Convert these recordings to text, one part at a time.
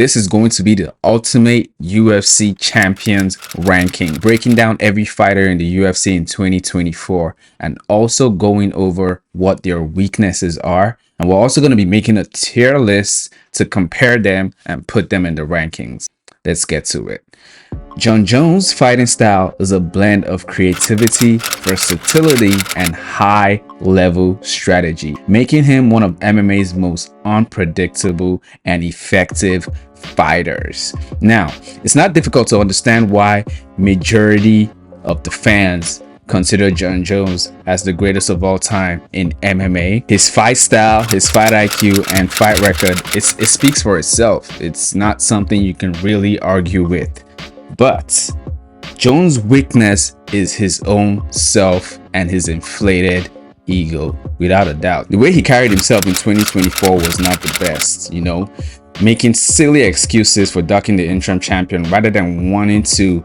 This is going to be the ultimate UFC champions ranking, breaking down every fighter in the UFC in 2024 and also going over what their weaknesses are. And we're also going to be making a tier list to compare them and put them in the rankings. Let's get to it. Jon Jones' fighting style is a blend of creativity, versatility, and high-level strategy, making him one of MMA's most unpredictable and effective fighters. Now, it's not difficult to understand why majority of the fans consider Jon Jones as the greatest of all time in MMA. His fight style, his fight IQ, and fight record, it speaks for itself. It's not something you can really argue with. But Jones' weakness is his own self and his inflated ego, without a doubt. The way he carried himself in 2024 was not the best, making silly excuses for ducking the interim champion rather than wanting to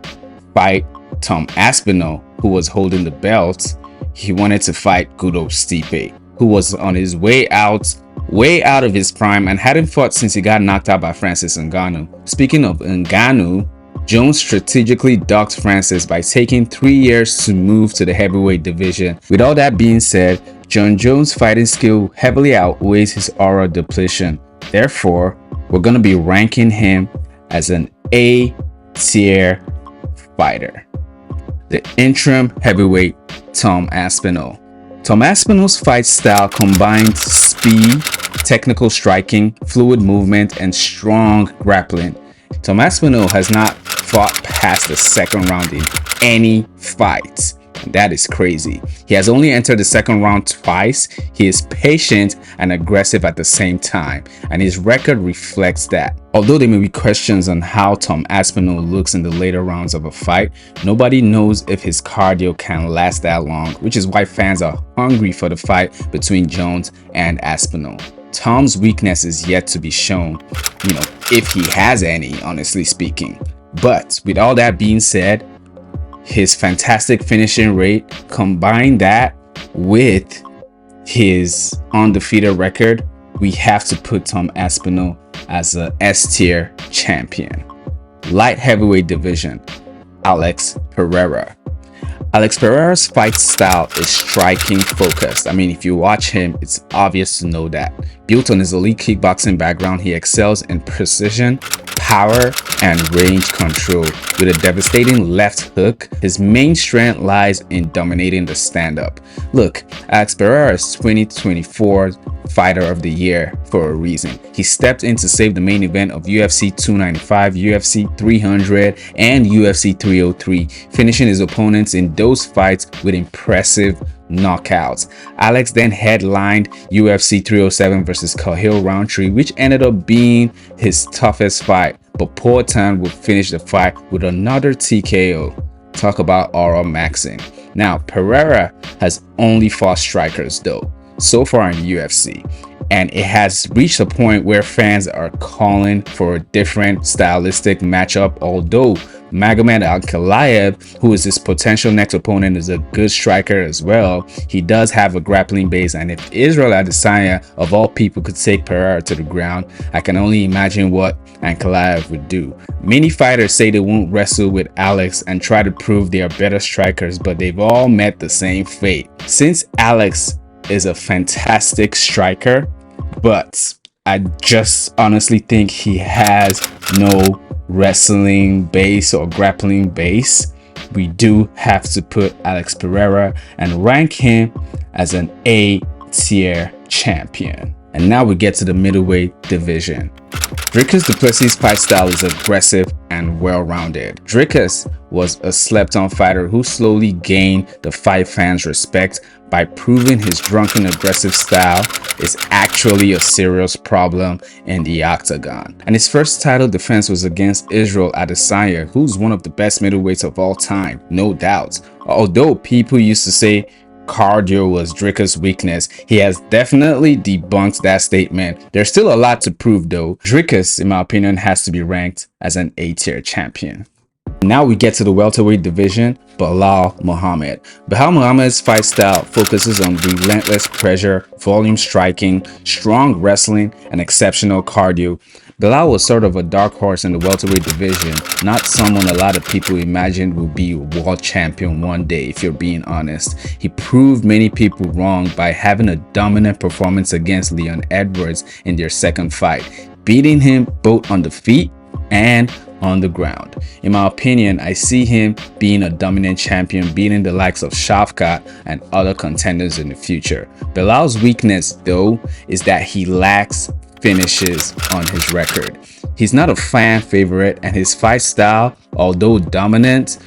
fight Tom Aspinall, who was holding the belt. He wanted to fight good old Stipe, who was on his way out of his prime and hadn't fought since he got knocked out by Francis Ngannou. Speaking of Ngannou, Jones strategically ducked Francis by taking 3 years to move to the heavyweight division. With all that being said, Jon Jones' fighting skill heavily outweighs his aura depletion. Therefore, we're going to be ranking him as an A tier fighter. The interim heavyweight, Tom Aspinall. Tom Aspinall's fight style combines speed, technical striking, fluid movement, and strong grappling. Tom Aspinall has not fought past the second round in any fight. That is crazy. He has only entered the second round twice. He is patient and aggressive at the same time, and his record reflects that. Although there may be questions on how Tom Aspinall looks in the later rounds of a fight, nobody knows if his cardio can last that long, which is why fans are hungry for the fight between Jones and Aspinall. Tom's weakness is yet to be shown, if he has any, honestly speaking. But with all that being said, his fantastic finishing rate, combine that with his undefeated record, we have to put Tom Aspinall as a S tier champion. Light heavyweight division, Alex Pereira. Alex Pereira's fight style is striking focused. If you watch him, it's obvious to know that. Built on his elite kickboxing background, he excels in precision, power, and range control. With a devastating left hook, his main strength lies in dominating the stand-up. Look, Alex Pereira is 2024 Fighter of the Year for a reason. He stepped in to save the main event of UFC 295, UFC 300, and UFC 303, finishing his opponents in those fights with impressive knockouts. Alex then headlined UFC 307 versus Khalil Roundtree, which ended up being his toughest fight, but Poatan would finish the fight with another TKO. Talk about aura maxing. Now, Pereira has only fought strikers though, so far in UFC, and it has reached a point where fans are calling for a different stylistic matchup. Although Magomed Ankalaev, who is his potential next opponent, is a good striker as well, he does have a grappling base, and if Israel Adesanya of all people could take Pereira to the ground, I can only imagine what Ankalaev would do. Many fighters say they won't wrestle with Alex and try to prove they are better strikers, but they've all met the same fate. Since Alex is a fantastic striker, but I just honestly think he has no wrestling base or grappling base, we do have to put Alex Pereira and rank him as an A tier champion. And now we get to the middleweight division. Dricus du Plessis' fight style is aggressive and well-rounded. Dricus was a slept-on fighter who slowly gained the fight fans' respect by proving his drunken aggressive style is actually a serious problem in the octagon. And his first title defense was against Israel Adesanya, who's one of the best middleweights of all time, no doubt. Although people used to say cardio was Dricus' weakness, he has definitely debunked that statement. There's still a lot to prove though. Dricus, in my opinion, has to be ranked as an A tier champion. Now we get to the welterweight division, Belal Muhammad. Belal Muhammad's fight style focuses on relentless pressure, volume striking, strong wrestling, and exceptional cardio. Belal was sort of a dark horse in the welterweight division, not someone a lot of people imagined would be a world champion one day, if you're being honest. He proved many people wrong by having a dominant performance against Leon Edwards in their second fight, beating him both on the feet and on the ground. In my opinion, I see him being a dominant champion, beating the likes of Shavkat and other contenders in the future. Belal's weakness, though, is that he lacks finishes on his record. He's not a fan favorite, and his fight style, although dominant,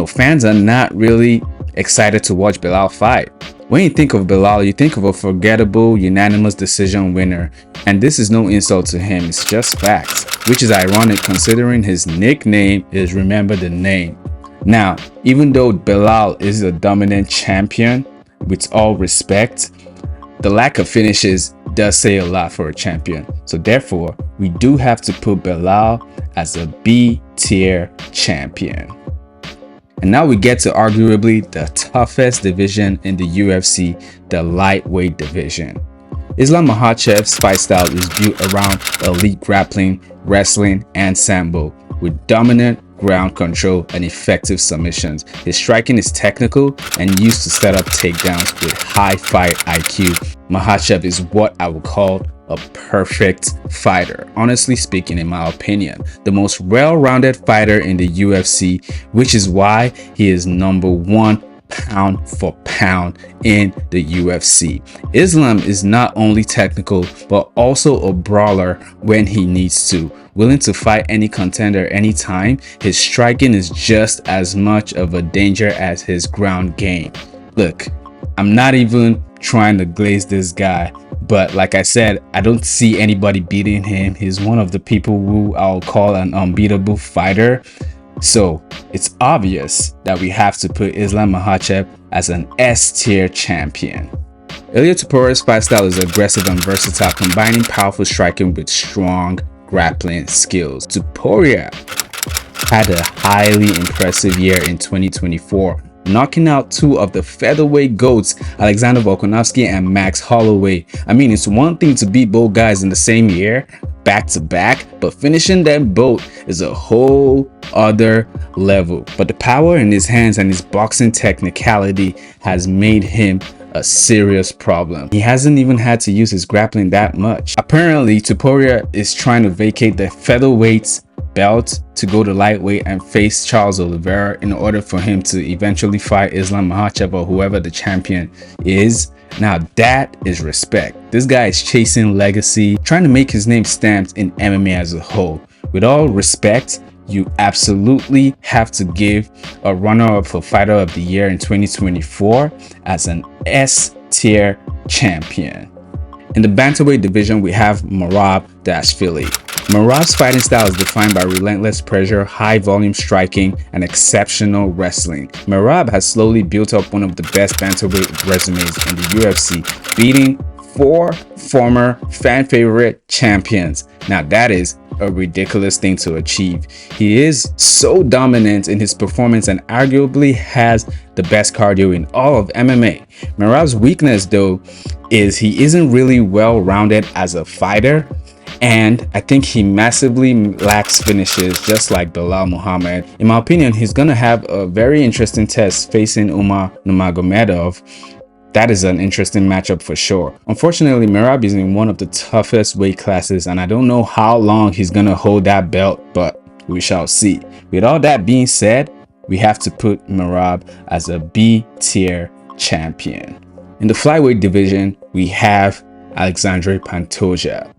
fans are not really excited to watch Belal fight. When you think of Belal, you think of a forgettable, unanimous decision winner. And this is no insult to him, it's just facts, which is ironic considering his nickname is Remember the Name. Now, even though Belal is a dominant champion, with all respect, the lack of finishes does say a lot for a champion. So therefore, we do have to put Belal as a B tier champion. And now we get to arguably the toughest division in the UFC, the lightweight division. Islam Makhachev's fight style is built around elite grappling, wrestling, and sambo, with dominant ground control and effective submissions. His striking is technical and used to set up takedowns with high fight IQ. Makhachev is what I would call a perfect fighter. Honestly speaking, in my opinion, the most well-rounded fighter in the UFC, which is why he is #1 pound for pound in the UFC. Islam is not only technical, but also a brawler when he needs to. Willing to fight any contender anytime, his striking is just as much of a danger as his ground game. Look, I'm not even trying to glaze this guy, but like I said, I don't see anybody beating him. He's one of the people who I'll call an unbeatable fighter. So it's obvious that we have to put Islam Makhachev as an S tier champion. Ilia Topuria's fight style is aggressive and versatile, combining powerful striking with strong grappling skills. Topuria had a highly impressive year in 2024, knocking out two of the featherweight goats, Alexander Volkanovski and Max Holloway. I mean, it's one thing to beat both guys in the same year, back to back, but finishing them both is a whole other level. But the power in his hands and his boxing technicality has made him a serious problem. He hasn't even had to use his grappling that much. Apparently, Topuria is trying to vacate the featherweight belt to go to lightweight and face Charles Oliveira in order for him to eventually fight Islam Makhachev or whoever the champion is. Now that is respect. This guy is chasing legacy, trying to make his name stamped in MMA as a whole. With all respect, you absolutely have to give a runner-up for Fighter of the Year in 2024 as an S tier champion. In the bantamweight division, we have Merab Dashvili. Merab's fighting style is defined by relentless pressure, high volume striking, and exceptional wrestling. Merab has slowly built up one of the best bantamweight resumes in the UFC, beating 4 former fan favorite champions. Now that is a ridiculous thing to achieve. He is so dominant in his performance and arguably has the best cardio in all of MMA. Merab's weakness, though, is he isn't really well-rounded as a fighter, and I think he massively lacks finishes, just like Belal Muhammad. In my opinion, he's gonna have a very interesting test facing Umar Nurmagomedov. That is an interesting matchup for sure. Unfortunately, Merab is in one of the toughest weight classes, and I don't know how long he's gonna hold that belt, but we shall see. With all that being said, we have to put Merab as a B tier champion. In the flyweight division, we have Alexandre Pantoja.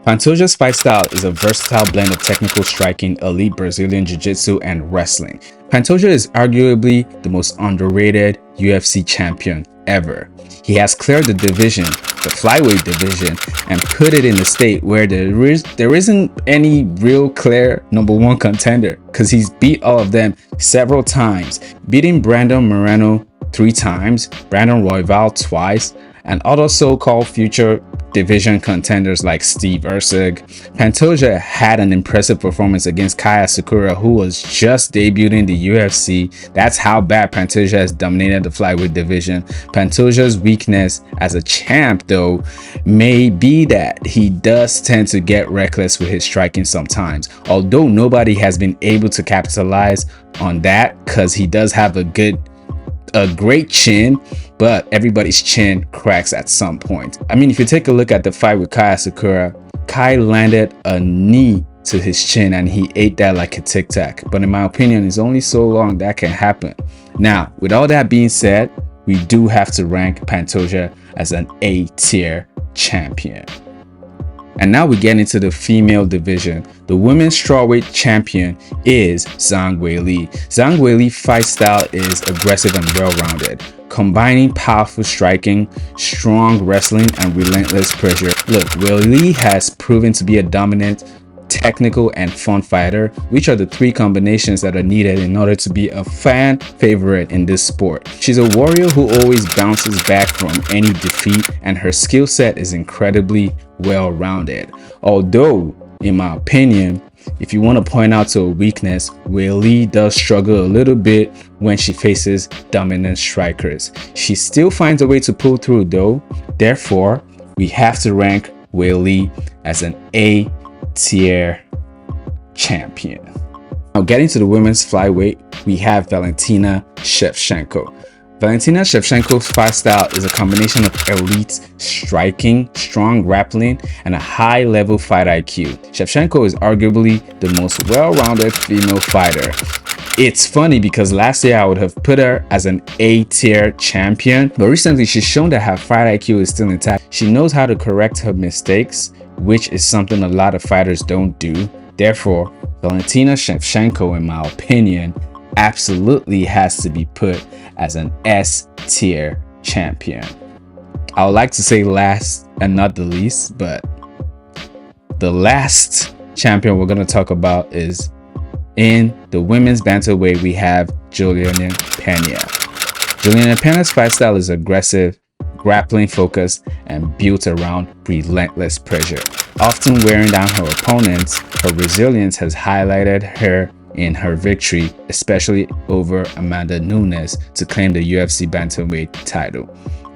Pantoja's fight style is a versatile blend of technical striking, elite Brazilian jiu-jitsu, and wrestling. Pantoja is arguably the most underrated UFC champion ever. He has cleared the division, the flyweight division, and put it in a state where there isn't any real clear #1 contender, because he's beat all of them several times, beating Brandon Moreno 3 times, Brandon Royval twice, and other so-called future division contenders like Steve Erceg. Pantoja had an impressive performance against Kaya Sakura, who was just debuting in the UFC. That's how bad Pantoja has dominated the flyweight division. Pantoja's weakness as a champ, though, may be that he does tend to get reckless with his striking sometimes, although nobody has been able to capitalize on that because he does have a great chin, but everybody's chin cracks at some point. I mean, if you take a look at the fight with Kaya Sakura, Kai landed a knee to his chin and he ate that like a Tic Tac. But in my opinion, it's only so long that can happen. Now, with all that being said, we do have to rank Pantoja as an A-tier champion. And now we get into the female division. The women's strawweight champion is Zhang Weili. Zhang Wei's fight style is aggressive and well-rounded, combining powerful striking, strong wrestling, and relentless pressure. Look, Weili has proven to be a dominant, technical, and fun fighter, which are the three combinations that are needed in order to be a fan favorite in this sport. She's a warrior who always bounces back from any defeat, and her skill set is incredibly well-rounded. Although, in my opinion, if you want to point out to a weakness, Weili does struggle a little bit when she faces dominant strikers. She still finds a way to pull through though. Therefore, we have to rank Weili as an A-tier champion. Now getting to the women's flyweight, we have Valentina Shevchenko. Valentina Shevchenko's fight style is a combination of elite striking, strong grappling, and a high-level fight IQ. Shevchenko is arguably the most well-rounded female fighter. It's funny because last year I would have put her as an A-tier champion, but recently she's shown that her fight IQ is still intact. She knows how to correct her mistakes, which is something a lot of fighters don't do. Therefore, Valentina Shevchenko, in my opinion, absolutely has to be put as an S-tier champion. I would like to say last and not the least, but the last champion we're going to talk about is in the women's bantamweight. We have Juliana Pena. Juliana Pena's fight style is aggressive, grappling focused, and built around relentless pressure. Often wearing down her opponents, her resilience has highlighted her in her victory, especially over Amanda Nunes to claim the UFC Bantamweight title.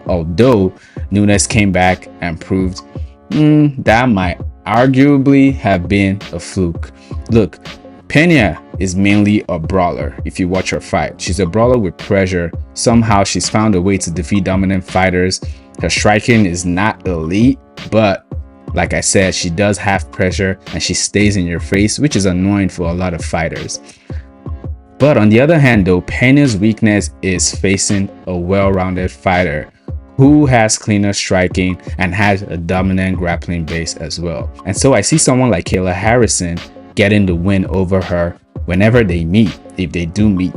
Although Nunes came back and proved that might arguably have been a fluke. Look, Pena is mainly a brawler. If you watch her fight, she's a brawler with pressure. Somehow she's found a way to defeat dominant fighters. Her striking is not elite, but like I said, she does have pressure and she stays in your face, which is annoying for a lot of fighters. But on the other hand though, Pena's weakness is facing a well-rounded fighter who has cleaner striking and has a dominant grappling base as well. And so I see someone like Kayla Harrison getting the win over her whenever they meet, if they do meet.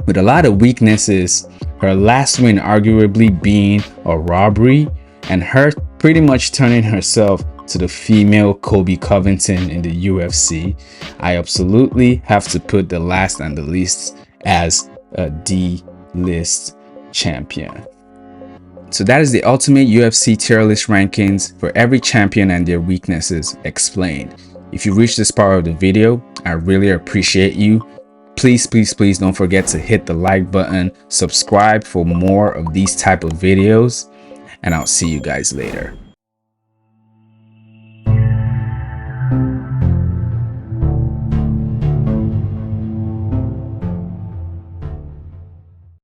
With a lot of weaknesses, her last win arguably being a robbery, and her pretty much turning herself to the female Kobe Covington in the UFC, I absolutely have to put the last and the least as a D-list champion. So that is the ultimate UFC tier list rankings for every champion and their weaknesses explained. If you reached this part of the video, I really appreciate you. Please don't forget to hit the like button, subscribe for more of these type of videos, and I'll see you guys later.